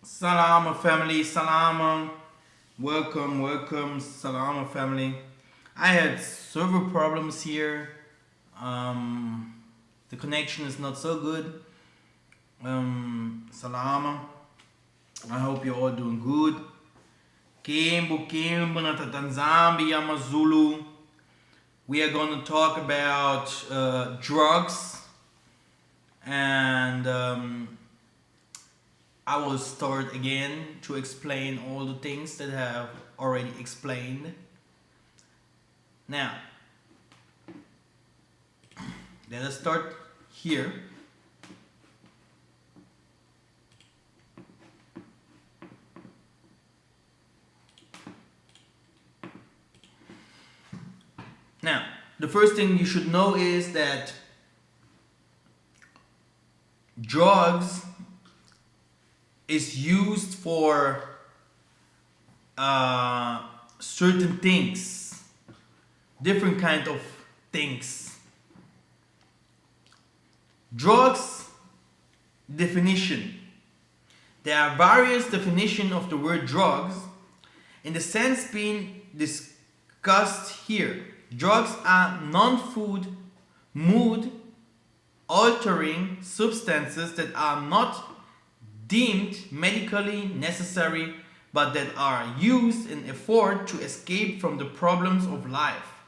Salama family, salama. Welcome, salama family. I had server problems here. The connection is not so good. Salama. I hope you're all doing good. Kimbo, Natatanzambi, Yamazulu. We are going to talk about drugs and I will start again to explain all the things that I have already explained. Now, let us start here. Now, the first thing you should know is that drugs is used for certain things, different kind of things. Drugs definition. There are various definitions of the word drugs in the sense being discussed here. Drugs are non-food, mood-altering substances that are not deemed medically necessary but that are used in effort to escape from the problems of life,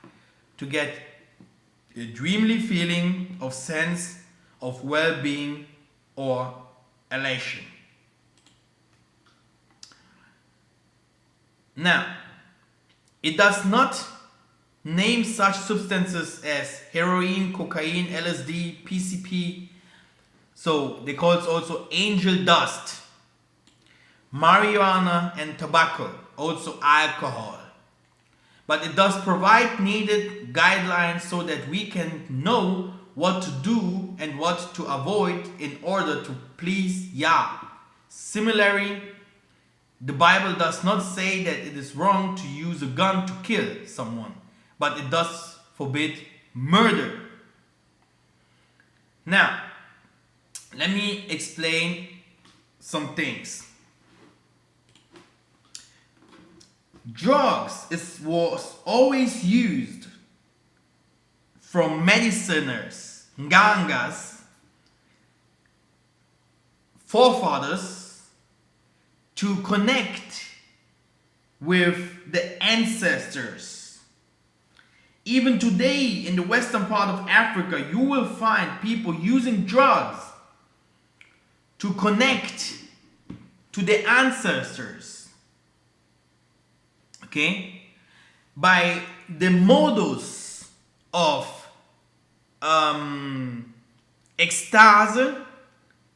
to get a dreamy feeling of sense of well-being or elation. Now, it does not name such substances as heroin, cocaine, LSD, PCP. So they call it also angel dust, marijuana and tobacco, also alcohol. But it does provide needed guidelines so that we can know what to do and what to avoid in order to please Yah. Similarly, the Bible does not say that it is wrong to use a gun to kill someone, but it does forbid murder. Now, let me explain some things. Drugs was always used from mediciners, ngangas, forefathers to connect with the ancestors. Even today in the western part of Africa, you will find people using drugs to connect to the ancestors. Okay? By the modus of ecstasy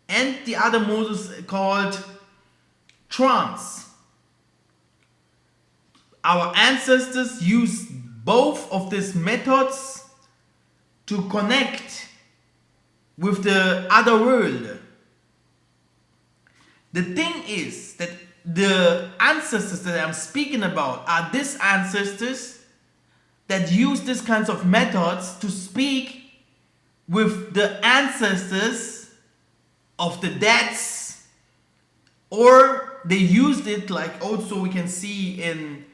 and the other modus called trance. Our ancestors used both of these methods to connect with the other world. The thing is that the ancestors that I'm speaking about are these ancestors that use these kinds of methods to speak with the ancestors of the deads, or they used it like also we can see in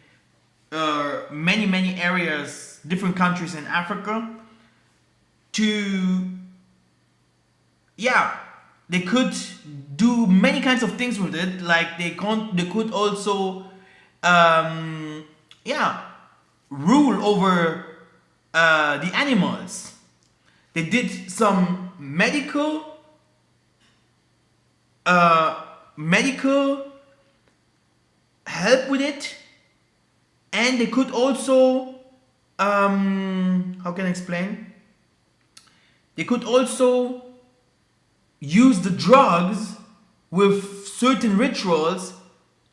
many areas, different countries in Africa, to they could do many kinds of things with it, like they could also rule over the animals. They did some medical help with it, and they could also how can I explain? They could also use the drugs with certain rituals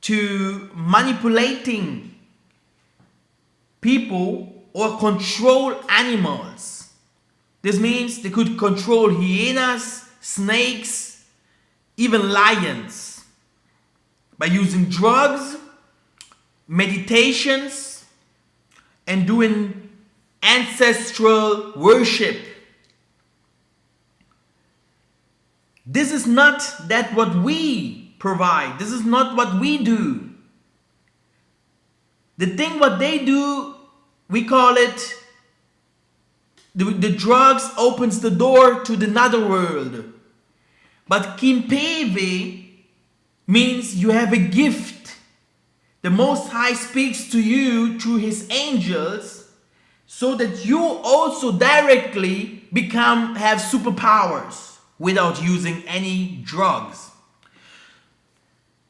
to manipulating people or control animals. This means they could control hyenas, snakes, even lions by using drugs, meditations, and doing ancestral worship. This is not that what we provide. This is not what we do. The thing what they do, we call it, the drugs opens the door to the nether world. But Kimpeve means you have a gift. The Most High speaks to you through his angels so that you also directly have superpowers without using any drugs.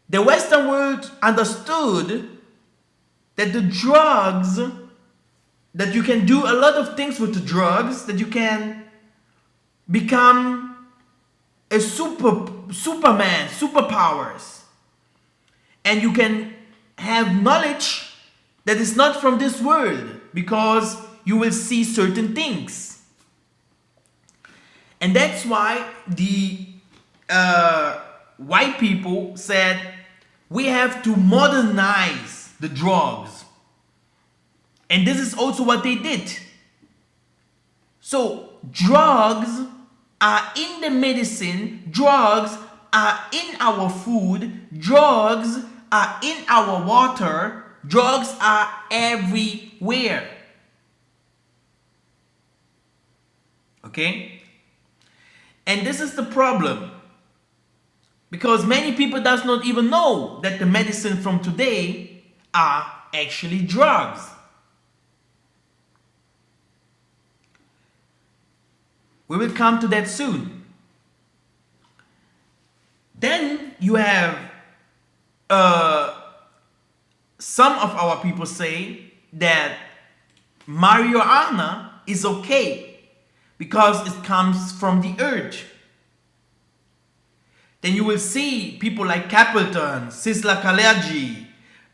The Western world understood that the drugs, that you can do a lot of things with the drugs, that you can become a superman, superpowers, and you can have knowledge that is not from this world, because you will see certain things. And that's why the white people said we have to modernize the drugs. And this is also what they did. So drugs are in the medicine, drugs are in our food, drugs are in our water, drugs are everywhere. Okay? And this is the problem. Because many people does not even know that the medicine from today are actually drugs. We will come to that soon. Then you have some of our people say that marijuana is okay because it comes from the earth. Then you will see people like Capleton, Sisla Kalergi,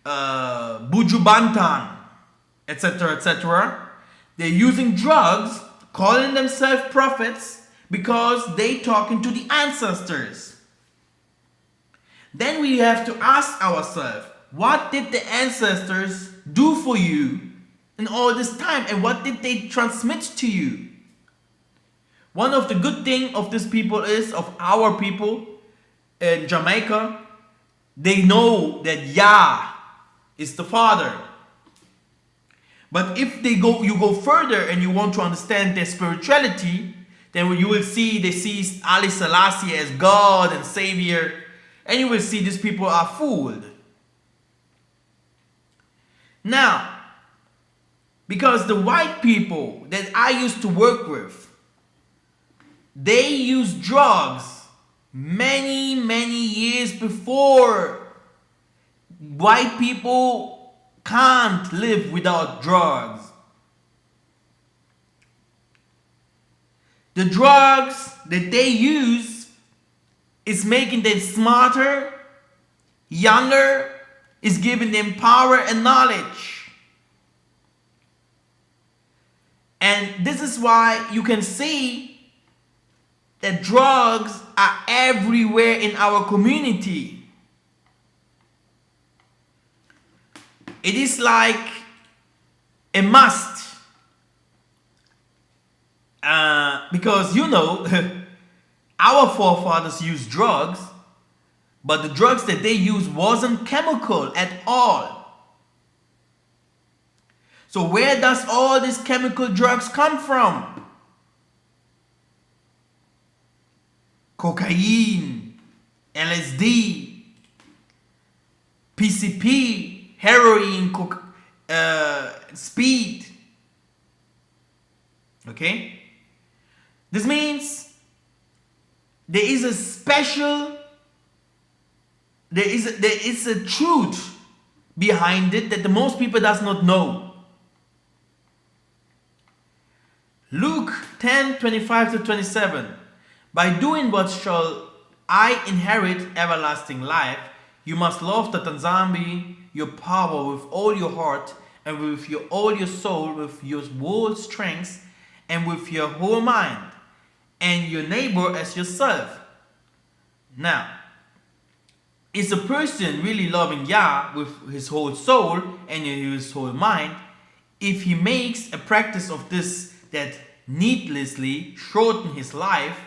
Buju Bantan, etc., etc. They're using drugs, calling themselves prophets because they talking to the ancestors. Then we have to ask ourselves, what did the ancestors do for you in all this time, and what did they transmit to you? One of the good things of these people is, of our people in Jamaica, they know that Yah is the Father. But if you go further and you want to understand their spirituality, then you will see they see Ali Selassie as God and Savior, and you will see these people are fooled. Now, because the white people that I used to work with, they use drugs many years before white people can't live without drugs. The drugs that they use is making them smarter, younger, is giving them power and knowledge. And this is why you can see that drugs are everywhere in our community. It is like a must. Because you know, our forefathers used drugs, but the drugs that they used wasn't chemical at all. So where does all these chemical drugs come from? Cocaine, LSD, PCP, heroin, speed. Okay? This means there is a special, there is a truth behind it that the most people does not know. Luke 10:25-27. By doing what shall I inherit everlasting life, you must love the Tanzambi, your power with all your heart, and with all your soul, with your whole strength, and with your whole mind, and your neighbor as yourself. Now, is a person really loving Yah with his whole soul and his whole mind if he makes a practice of this that needlessly shorten his life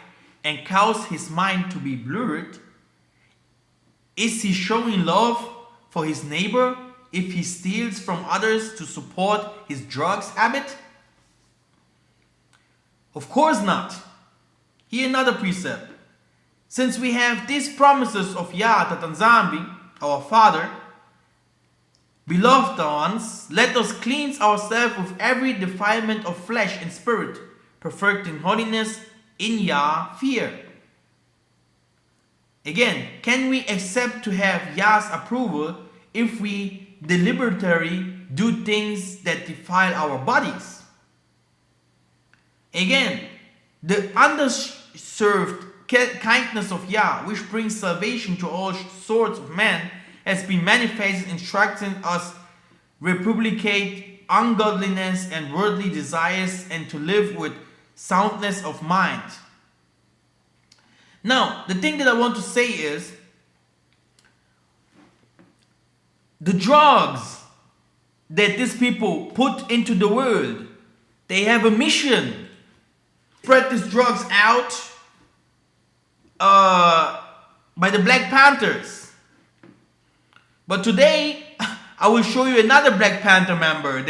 and cause his mind to be blurred? Is he showing love for his neighbor if he steals from others to support his drugs habit? Of course not. Here another precept. Since we have these promises of Yah Tatanzambi, our Father, beloved ones, let us cleanse ourselves with every defilement of flesh and spirit, perfecting holiness in Yah fear. Again, can we accept to have Yah's approval if we deliberately do things that defile our bodies? Again, the underserved kindness of Yah, which brings salvation to all sorts of men, has been manifested, instructing us replicate ungodliness and worldly desires and to live with soundness of mind. Now, the thing that I want to say is, the drugs that these people put into the world, they have a mission. Spread these drugs out by the Black Panthers. But today, I will show you another Black Panther member.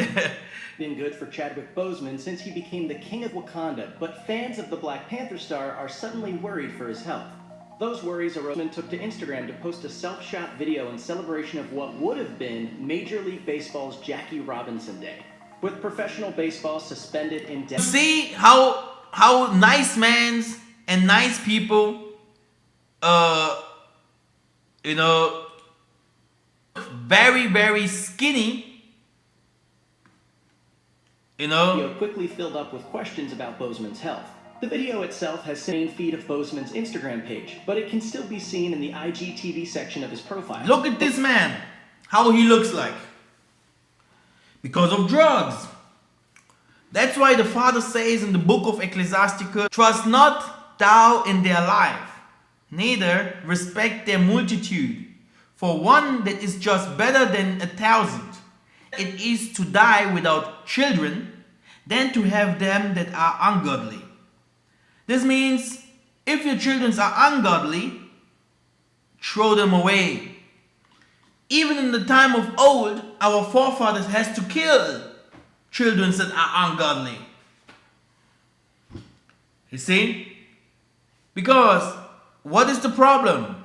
Been good for Chadwick Boseman since he became the king of Wakanda, but fans of the Black Panther star are suddenly worried for his health. Those worries Boseman took to Instagram to post a self-shot video in celebration of what would have been Major League Baseball's Jackie Robinson Day, with professional baseball suspended indefinitely. See how nice men and nice people, very, very skinny, The video quickly filled up with questions about Boseman's health. The video itself has the main feed of Boseman's Instagram page, but it can still be seen in the IGTV section of his profile. Look at this man, how he looks like. Because of drugs. That's why the Father says in the book of Ecclesiasticus, trust not thou in their life, neither respect their multitude. For one that is just better than 1,000. It is to die without children than to have them that are ungodly. This means if your children are ungodly, throw them away. Even in the time of old, our forefathers has to kill children that are ungodly. You see? Because what is the problem?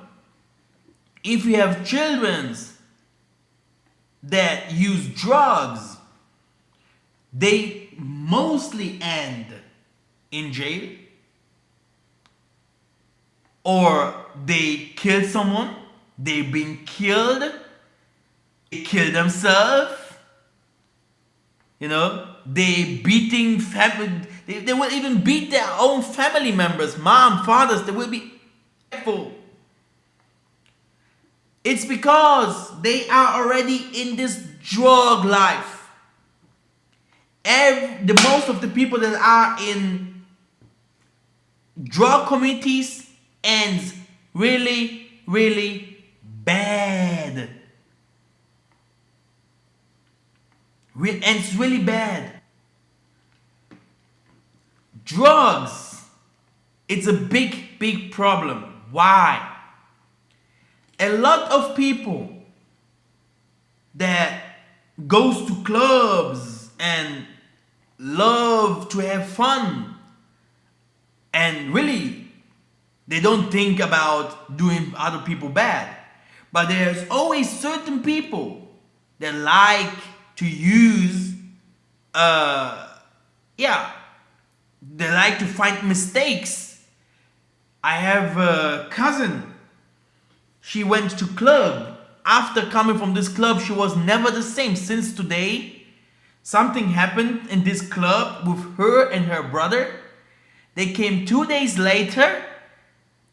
If you have children that use drugs, they mostly end in jail, or they kill someone, they've been killed, they kill themselves, they beating family, they will even beat their own family members, mom, fathers, they will be careful. It's because they are already in this drug life. The most of the people that are in drug communities ends really, really bad. Ends really bad. Drugs, it's a big, big problem. Why? A lot of people that goes to clubs and love to have fun, and really they don't think about doing other people bad, but there's always certain people that like to use they like to find mistakes. I have a cousin. She went to club. After coming from this club, she was never the same. Since today, something happened in this club with her and her brother. They came 2 days later,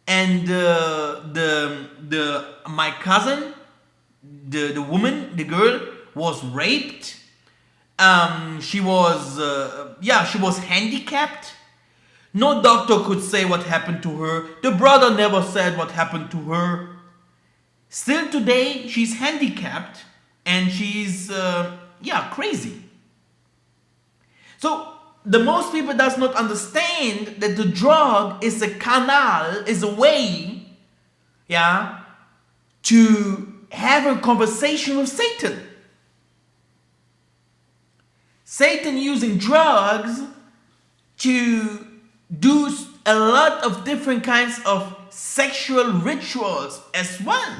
and my cousin, the woman, the girl, was raped. She was handicapped. No doctor could say what happened to her. The brother never said what happened to her. Still today, she's handicapped and she's, crazy. So, the most people does not understand that the drug is a canal, is a way, to have a conversation with Satan. Satan using drugs to do a lot of different kinds of sexual rituals as well.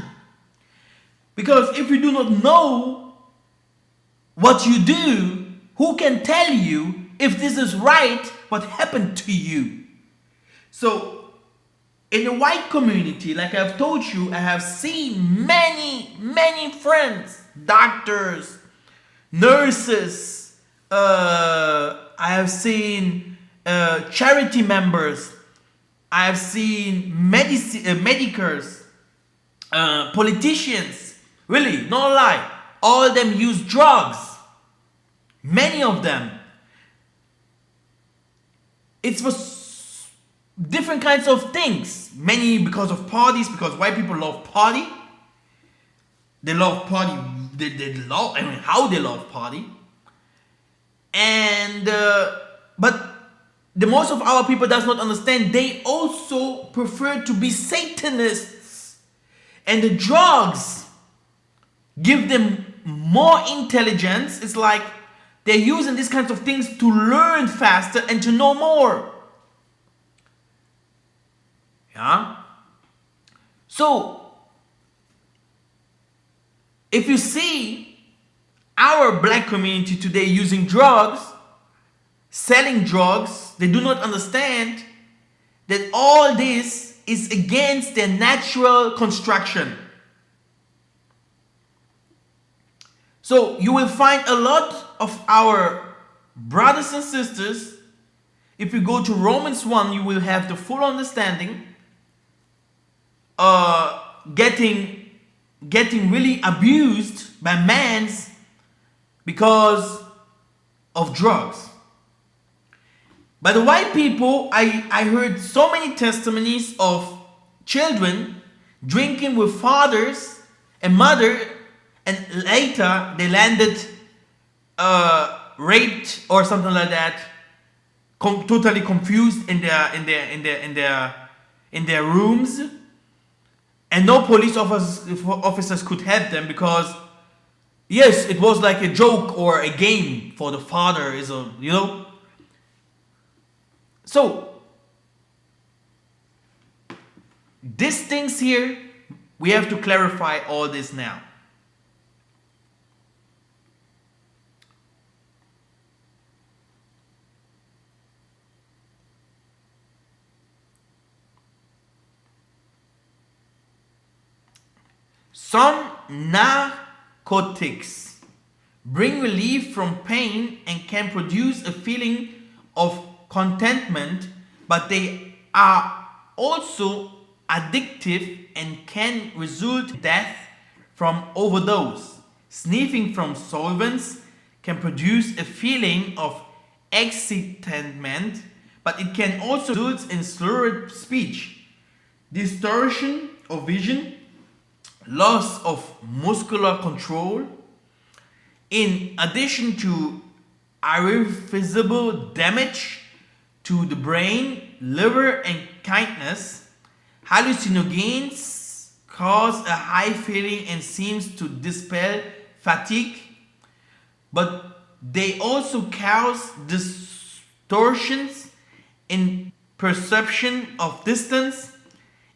Because if you do not know what you do, who can tell you if this is right, what happened to you? So, in the white community, like I've told you, I have seen many friends, doctors, nurses, I have seen charity members, I have seen medicers, politicians, really, no lie, all of them use drugs. Many of them. It's for different kinds of things. Many because of parties, because white people love party. They love party. They love, I mean, how they love party. And but the most of our people does not understand. They also prefer to be Satanists, and the drugs give them more intelligence. It's like they're using these kinds of things to learn faster and to know more. Yeah. So, if you see our black community today using drugs, selling drugs, they do not understand that all this is against their natural construction. So you will find a lot of our brothers and sisters, if you go to Romans 1, you will have the full understanding, getting really abused by men because of drugs. By the white people, I heard so many testimonies of children drinking with fathers and mother, and later they landed raped or something like that, totally confused in their rooms, and no police officers could help them because yes, it was like a joke or a game for the father, So these things here, we have to clarify all this now. Some narcotics bring relief from pain and can produce a feeling of contentment, but they are also addictive and can result in death from overdose. Sniffing from solvents can produce a feeling of excitement, but it can also result in slurred speech, distortion of vision, loss of muscular control, in addition to irreversible damage to the brain, liver, and kidneys. Hallucinogens cause a high feeling and seems to dispel fatigue, but they also cause distortions in perception of distance,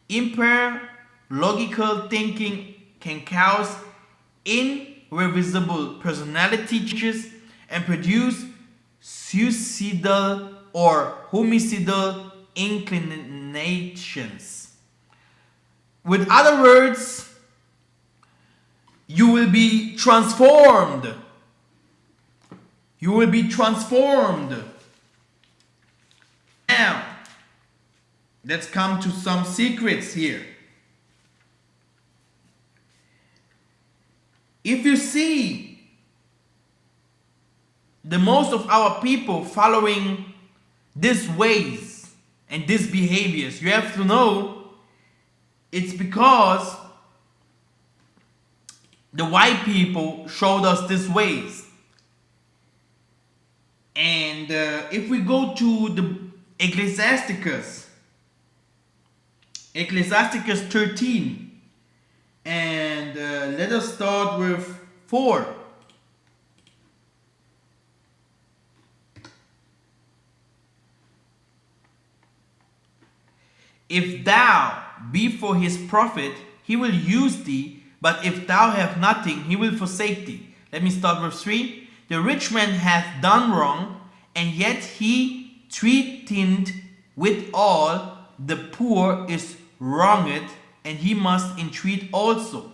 impair logical thinking, can cause irreversible personality changes, and produce suicidal or homicidal inclinations. With other words, you will be transformed. You will be transformed. Now, let's come to some secrets here. If you see the most of our people following these ways and these behaviors, you have to know it's because the white people showed us these ways. And if we go to the Ecclesiasticus 13 and let us start with 4. If thou be for his profit, he will use thee, but if thou have nothing, he will forsake thee. Let me start with 3. The rich man hath done wrong, and yet he treateth withal. The poor is wronged, and he must entreat also.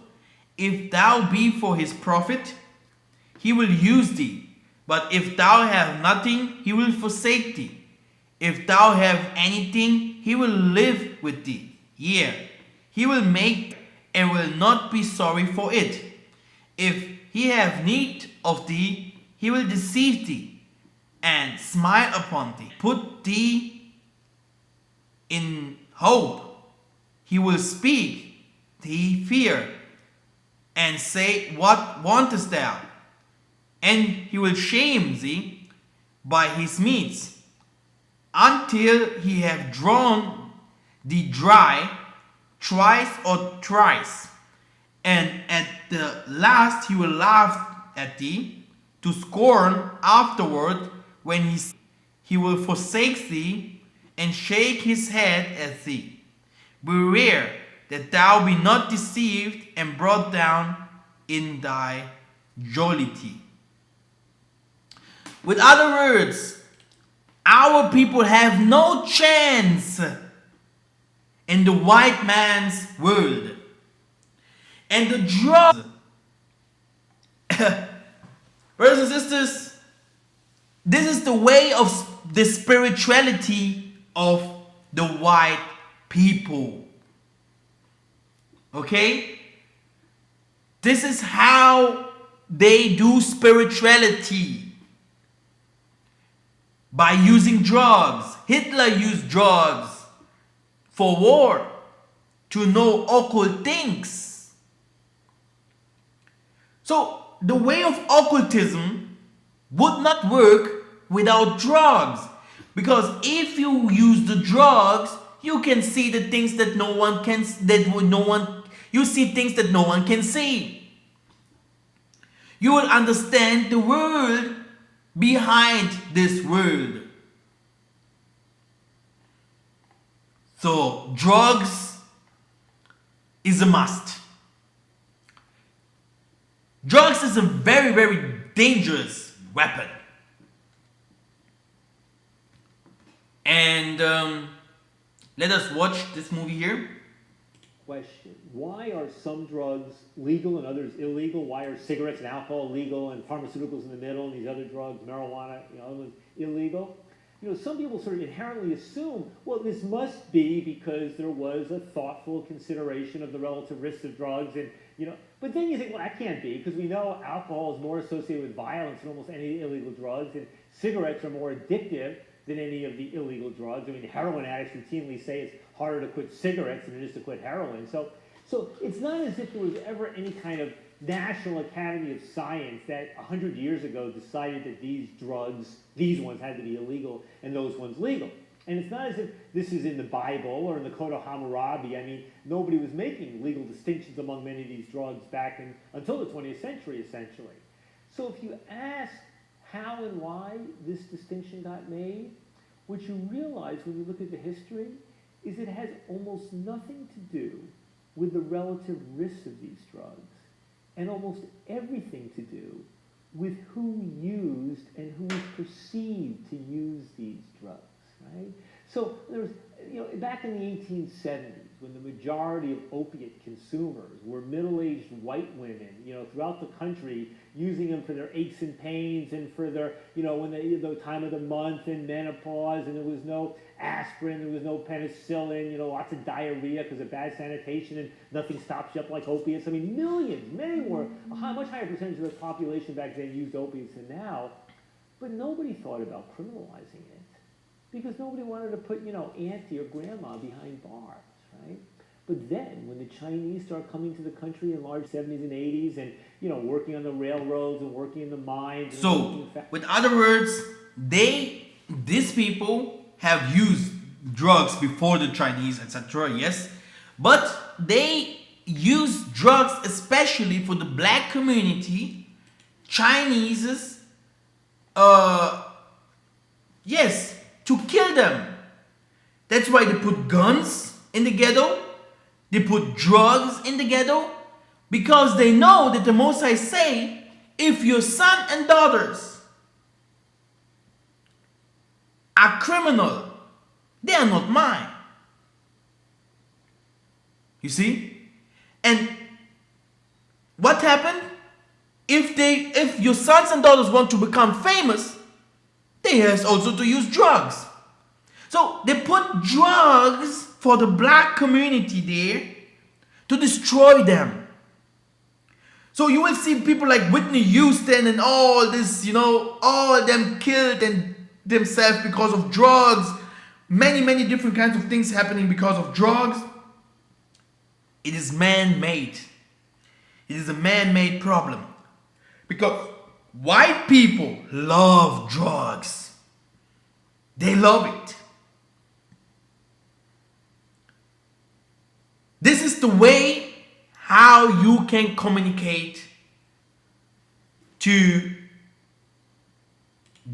If thou be for his profit, he will use thee, but if thou have nothing, he will forsake thee. If thou have anything, he will live with thee. Yea, he will make and will not be sorry for it. If he have need of thee, he will deceive thee and smile upon thee. Put thee in hope. He will speak thee fear and say, what wantest thou? And he will shame thee by his meats, until he have drawn thee dry twice or thrice. And at the last he will laugh at thee to scorn afterward, when he will forsake thee and shake his head at thee. Beware that thou be not deceived and brought down in thy jollity. With other words, our people have no chance in the white man's world. And the drugs, brothers and sisters, this is the way of the spirituality of the white people. Okay? This is how they do spirituality. By using drugs. Hitler used drugs for war, to know occult things. So the way of occultism would not work without drugs, because if you use the drugs, you can see the things that no one can, you see things that no one can see. You will understand the world behind this world. So drugs is a must. Drugs is a very, very dangerous weapon. And let us watch this movie here. Question: why are some drugs legal and others illegal? Why are cigarettes and alcohol legal and pharmaceuticals in the middle, and these other drugs, marijuana, other ones, illegal? Some people sort of inherently assume, well, this must be because there was a thoughtful consideration of the relative risks of drugs, and but then you think, well, that can't be, because we know alcohol is more associated with violence than almost any illegal drugs, and cigarettes are more addictive than any of the illegal drugs. I mean, heroin addicts routinely say it's harder to quit cigarettes than it is to quit heroin. So it's not as if there was ever any kind of National Academy of Science that 100 years ago decided that these drugs, these ones had to be illegal and those ones legal. And it's not as if this is in the Bible or in the Code of Hammurabi. I mean, nobody was making legal distinctions among many of these drugs back until the 20th century, essentially. So if you ask how and why this distinction got made, what you realize when you look at the history is it has almost nothing to do with the relative risks of these drugs, and almost everything to do with who used and who was perceived to use these drugs, right? So there was, back in the 1870s, when the majority of opiate consumers were middle-aged white women, throughout the country, using them for their aches and pains and for their, when the time of the month and menopause, and there was no aspirin, there was no penicillin, lots of diarrhea because of bad sanitation, and nothing stops you up like opiates. I mean, millions, many more, a much higher percentage of the population back then used opiates than now, but nobody thought about criminalizing it, because nobody wanted to put, auntie or grandma behind bars, right? But then, when the Chinese start coming to the country in large 70s and 80s, and working on the railroads and working in the mines. So, with other words, these people have used drugs before the Chinese, etc. Yes, but they use drugs especially especially for the black community, Chinese, yes, to kill them. That's why they put guns in the ghetto. They put drugs in the ghetto. Because they know that the Most High say, if your son and daughters are criminal, they are not mine. You see? And what happened? If your sons and daughters want to become famous, they have also to use drugs. So they put drugs for the black community there to destroy them. So you will see people like Whitney Houston and all this, all of them killed themselves because of drugs. Many different kinds of things happening because of drugs. It is man-made. It is a man-made problem. Because white people love drugs. They love it. This is the way how you can communicate to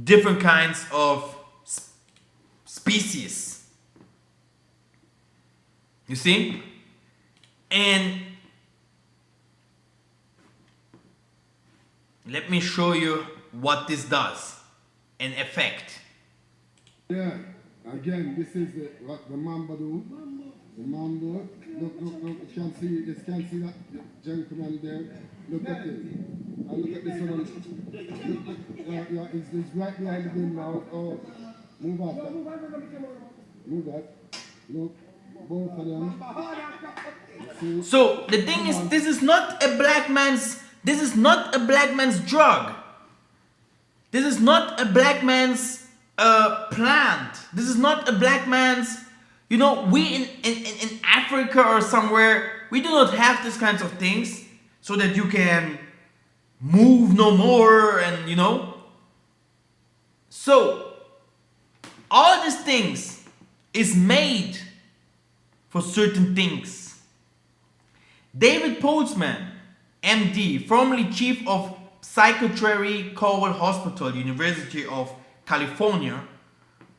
different kinds of species. You see? And let me show you what this does, an effect. Yeah, again, this is what the Mamba do. The Mamba, look, you can see that gentleman there. Look at it. And look at this one. Look, it's right behind him now. Oh, move up. Move that. Look, both of them. So the thing is, this is not a black man's drug. This is not a black man's plant. This is not a black man's, we in Africa or somewhere, we do not have these kinds of things so that you can move no more and So all these things is made for certain things. David Postman, MD, formerly chief of Psychiatry Cowell Hospital, University of California,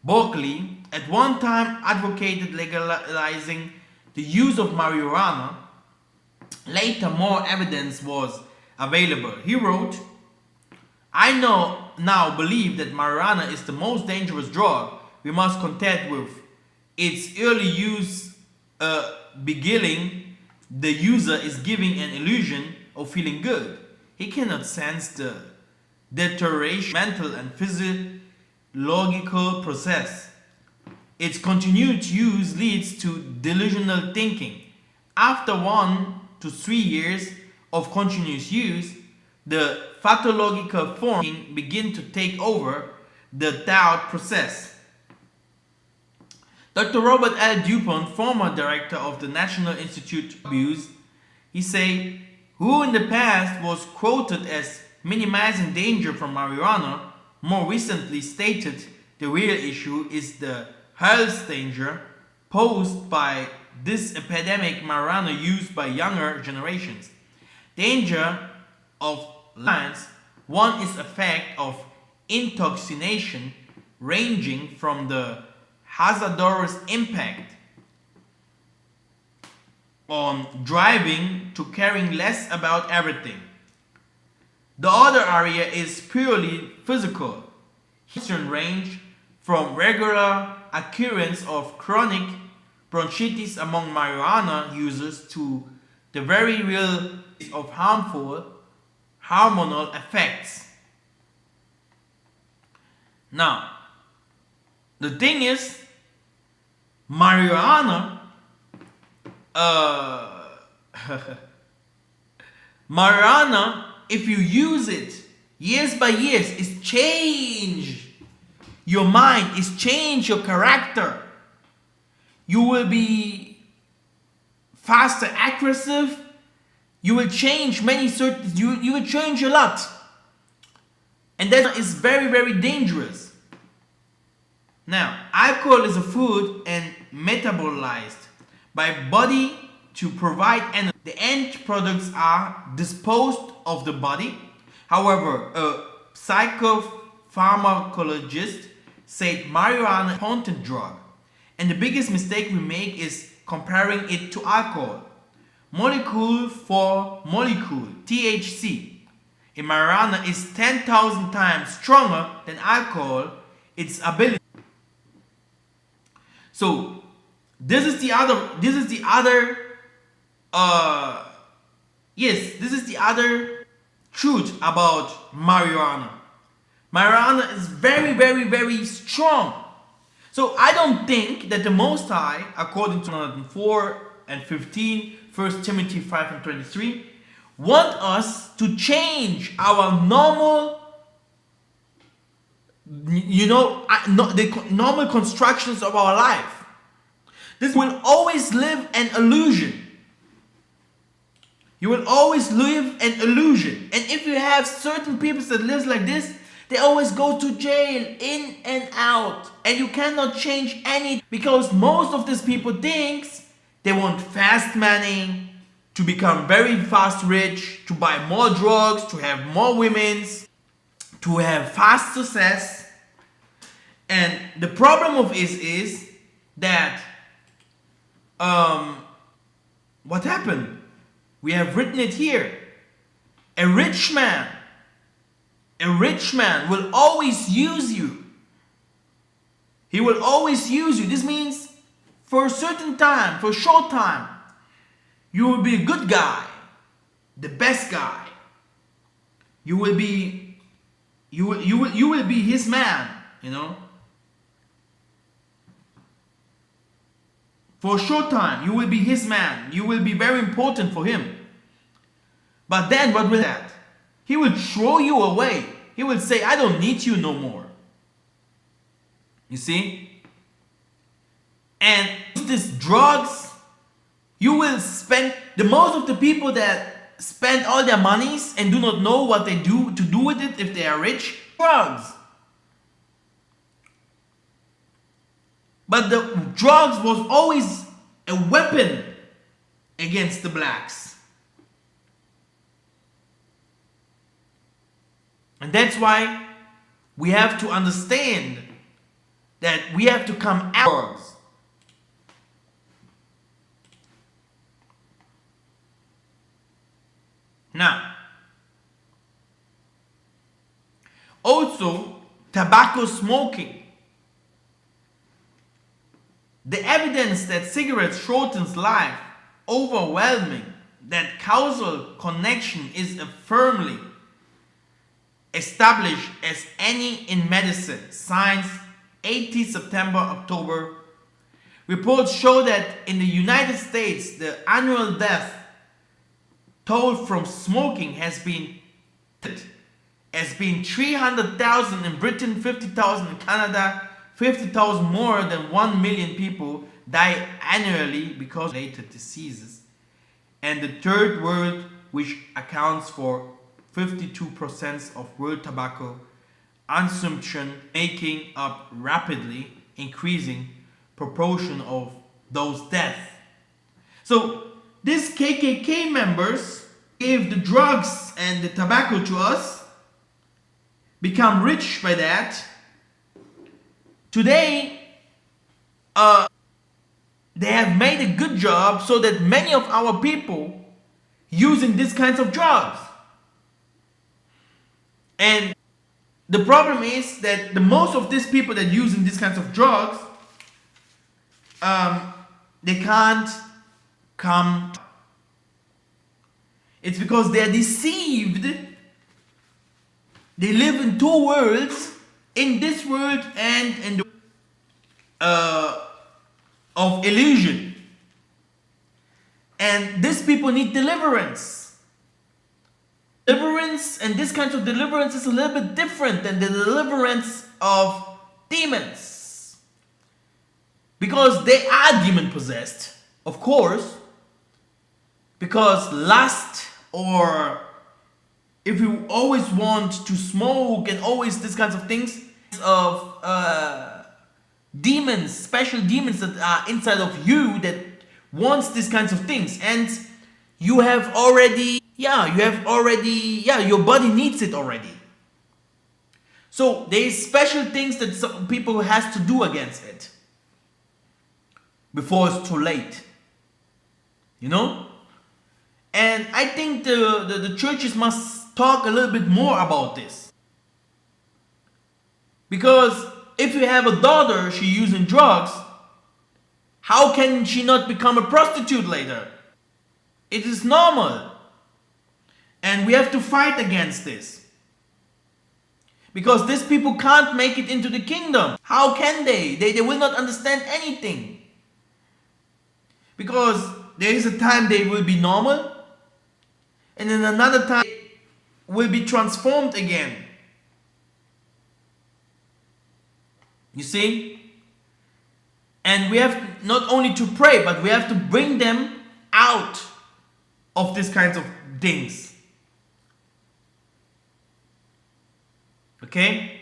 Berkeley, at one time advocated legalizing the use of marijuana. Later, more evidence was available. He wrote, I now believe that marijuana is the most dangerous drug we must contend with. Its early use beginning, the user is giving an illusion of feeling good. He cannot sense the deterioration mental and physiological process. Its continued use leads to delusional thinking. After 1 to 3 years of continuous use, the pathological form begin to take over the thought process. Dr. Robert L. Dupont, former director of the National Institute of Abuse, he said, who in the past was quoted as minimizing danger from marijuana, more recently stated the real issue is the health danger posed by this epidemic marijuana used by younger generations. Danger of lines, one is effect of intoxication ranging from the hazardous impact on driving to caring less about everything. The other area is purely physical. Concern range from regular occurrence of chronic bronchitis among marijuana users to the very real of harmful hormonal effects. Now, the thing is, marijuana marijuana, if you use it years by years, is change your mind, is change your character. You will be faster, aggressive. You will change many certain. You will change a lot, and that is very, very dangerous. Now, alcohol is a food and metabolized by body to provide energy. The end products are disposed of the body. However, a psychopharmacologist said marijuana is a potent drug. And the biggest mistake we make is comparing it to alcohol. Molecule for molecule, THC, in marijuana is 10,000 times stronger than alcohol. Its ability. So this is the other truth about marijuana. Marijuana is very, very, very strong. So I don't think that the Most High, according to 104 and 15, 1 Timothy 5 and 23, want us to change our normal, the normal constructions of our life. This will always live an illusion. You will always live an illusion. And if you have certain people that live like this, they always go to jail, in and out. And you cannot change any, because most of these people thinks they want fast money, to become very fast rich, to buy more drugs, to have more women's, to have fast success. And the problem of is that what happened? We have written it here. A rich man will always use you. He will always use you. This means for a certain time, for a short time, you will be a good guy, the best guy. You will be his man, For a short time, you will be his man. You will be very important for him. But then what will that? He will throw you away. He will say, I don't need you no more. You see? And these drugs, you will spend, the most of the people that spend all their monies and do not know what they do to do with it if they are rich, drugs. But the drugs was always a weapon against the blacks. And that's why we have to understand that we have to come out. Now, also tobacco smoking. The evidence that cigarettes shortens life, overwhelming, that causal connection is firmly established as any in medicine. Science, 18 September, October. Reports show that in the United States, the annual death toll from smoking has been 300,000 in Britain, 50,000 in Canada, 50,000 more than 1 million people die annually because of related diseases. And the third world, which accounts for 52% of world tobacco consumption, making up rapidly increasing proportion of those deaths. So these KKK members gave the drugs and the tobacco to us, become rich by that. Today, they have made a good job so that many of our people using these kinds of drugs. And the problem is that the most of these people that using these kinds of drugs, they can't come. It's because they are deceived. They live in two worlds, in this world and in the of illusion. And these people need deliverance. Deliverance, and this kind of deliverance is a little bit different than the deliverance of demons. Because they are demon possessed, of course. Because lust, or if you always want to smoke and always these kinds of things of demons, special demons that are inside of you that wants these kinds of things. And you have already, your body needs it already. So there is special things that some people has to do against it before it's too late. You know? And I think the churches must talk a little bit more about this. Because if you have a daughter, she using drugs, how can she not become a prostitute later? It is normal. And we have to fight against this. Because these people can't make it into the kingdom. How can they? They will not understand anything. Because there is a time they will be normal. And then another time will be transformed again. You see? And we have not only to pray, but we have to bring them out of these kinds of things. Okay?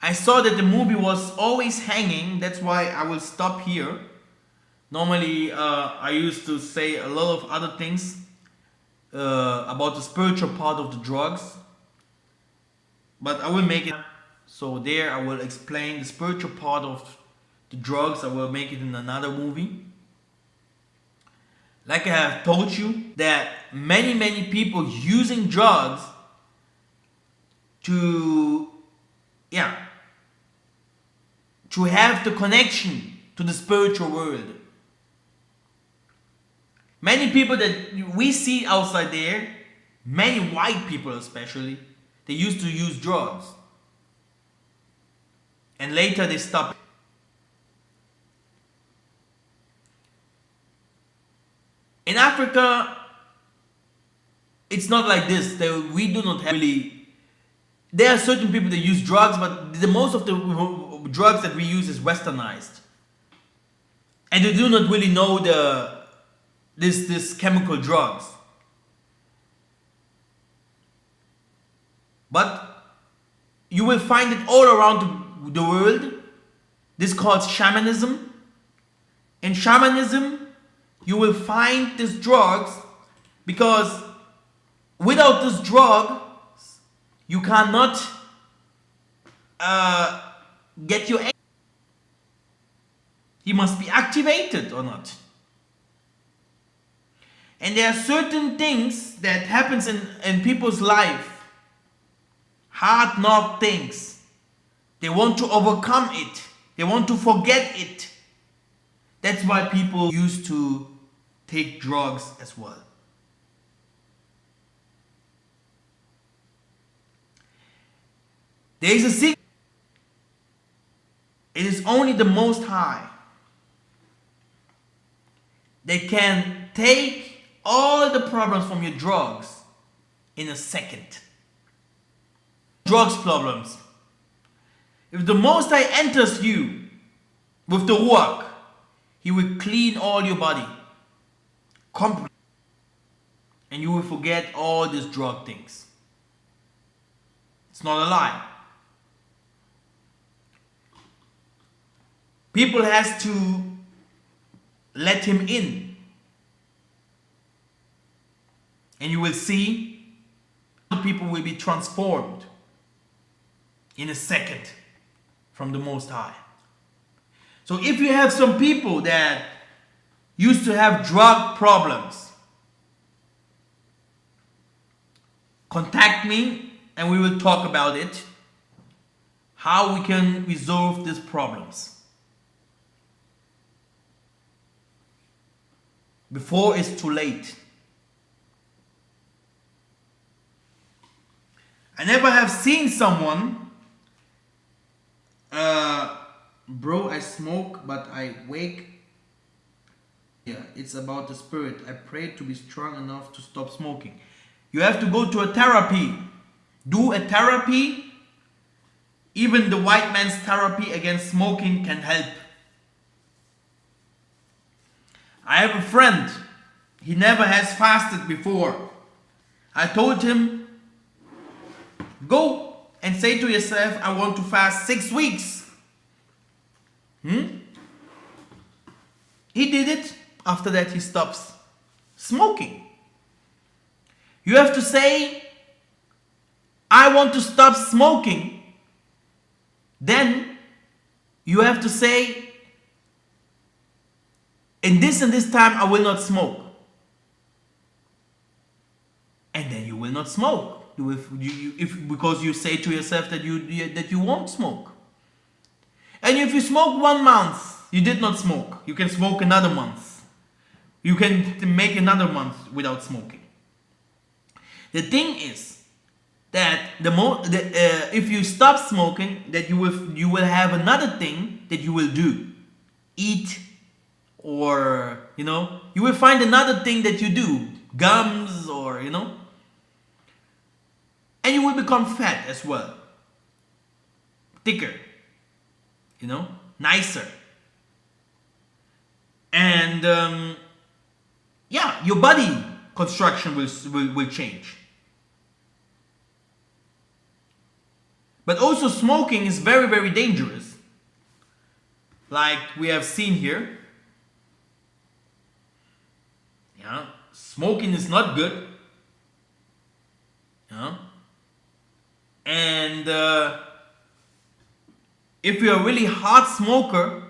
I saw that the movie was always hanging. That's why I will stop here. Normally, I used to say a lot of other things about the spiritual part of the drugs. But I will make it. So there I will explain the spiritual part of the drugs. I will make it in another movie. Like I have told you, that many people using drugs to have the connection to the spiritual world. Many people that we see outside there, many white people especially, they used to use drugs. And later they stopped. In Africa, it's not like this. We do not have really... There are certain people that use drugs, but the most of the drugs that we use is westernized. And they do not really know this chemical drugs. But you will find it all around the world. This is called shamanism. In shamanism, you will find these drugs because without this drug, you cannot get your... He must be activated or not. And there are certain things that happens in people's life. Hard knock things. They want to overcome it. They want to forget it. That's why people used to take drugs as well. There is a secret. It is only the Most High that can take all the problems from your drugs in a second. Drugs problems. If the Most High enters you with the work, He will clean all your body completely, and you will forget all these drug things. It's not a lie. People has to let Him in, and you will see people will be transformed in a second from the Most High. So if you have some people that used to have drug problems, contact me and we will talk about it, how we can resolve these problems before it's too late. I never have seen someone, bro, I smoke but I wake. Yeah, it's about the spirit. I pray to be strong enough to stop smoking. You have to go to a therapy. Do a therapy. Even the white man's therapy against smoking can help. I have a friend. He never has fasted before. I told him, go and say to yourself, I want to fast 6 weeks. He did it. After that he stops smoking. You have to say, I want to stop smoking. Then you have to say, in this and this time I will not smoke. And then you will not smoke. Because you say to yourself that you won't smoke. And if you smoke 1 month, you did not smoke. You can smoke another month. You can make another month without smoking. The thing is that if you stop smoking, that you will have another thing that you will do, eat, or you will find another thing that you do, gums, or and you will become fat as well, thicker, nicer, and your body construction will change. But also smoking is very, very dangerous. Like we have seen here. Smoking is not good. And if you're a really hard smoker,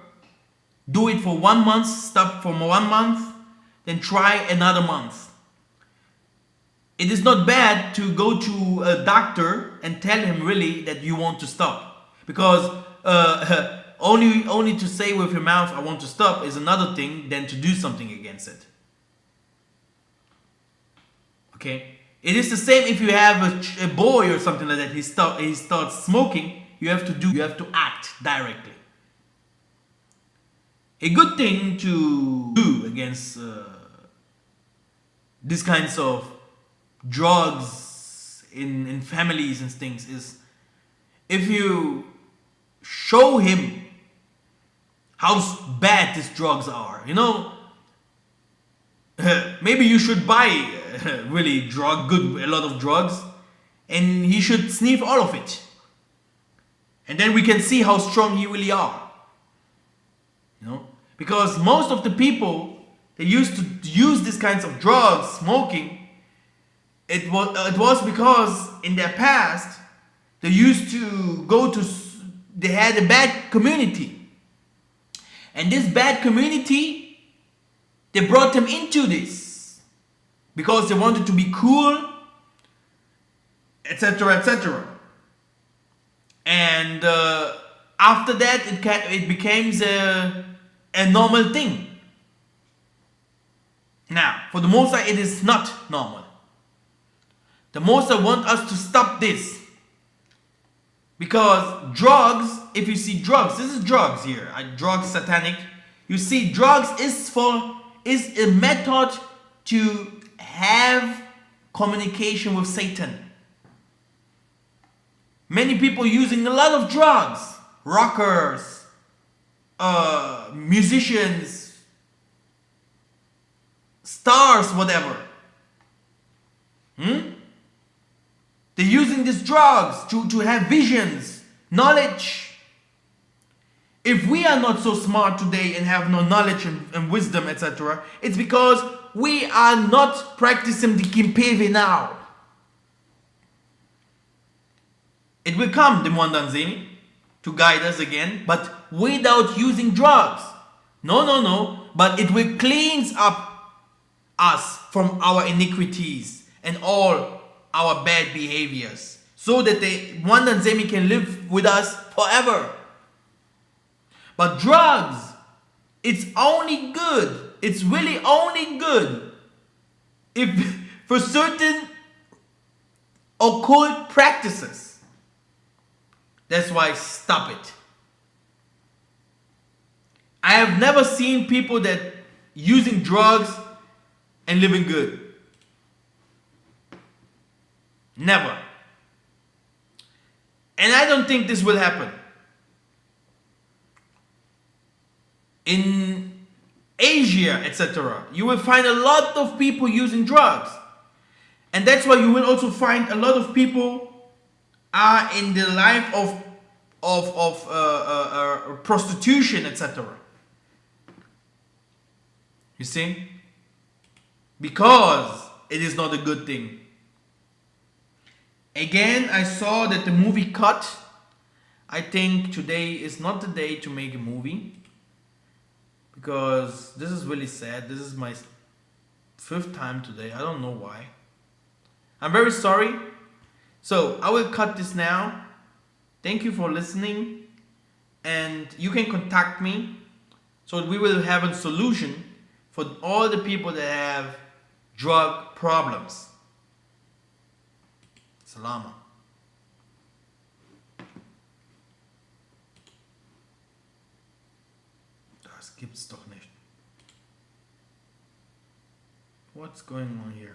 do it for 1 month, stop for 1 month, then try another month. It is not bad to go to a doctor and tell him really that you want to stop. Because only to say with your mouth, I want to stop, is another thing than to do something against it. Okay? It is the same if you have a boy or something like that, he starts smoking, you have to act directly. A good thing to do against these kinds of drugs in families and things is, if you show him how bad these drugs are, maybe you should buy really a lot of drugs, and he should sniff all of it, and then we can see how strong he really are. Because most of the people, they used to use these kinds of drugs, smoking, it was because in their past they used to they had a bad community, and this bad community, they brought them into this because they wanted to be cool, etc., etc. And after that it became a normal thing. Now for the Most High, it is not normal. The Most High want us to stop this. Because drugs, if you see drugs, this is drugs here, drugs, satanic. You see, drugs is a method to have communication with Satan. Many people using a lot of drugs, rockers, musicians, stars, whatever. They're using these drugs to have visions, knowledge. If we are not so smart today and have no knowledge and wisdom, etc., it's because we are not practicing the Kimpeve now. It will come, the Mwandanzini, to guide us again, but without using drugs. No. But it will cleanse up us from our iniquities and all our bad behaviors, so that the Mwandanzemi can live with us forever. But drugs, it's only good. It's really only good if for certain occult practices. That's why stop it. I have never seen people that using drugs and living good. Never. And I don't think this will happen. In Asia, etc., you will find a lot of people using drugs. And that's why you will also find a lot of people are in the life of prostitution, etc. You see? because it is not a good thing. Again, I saw that the movie cut. I think today is not the day to make a movie, because this is really sad. This is my 5th time today. I don't know why. I'm very sorry. So I will cut this now. Thank you for listening, and you can contact me so we will have a solution for all the people that have drug problems. Salama. Das gibt's doch nicht. What's going on here?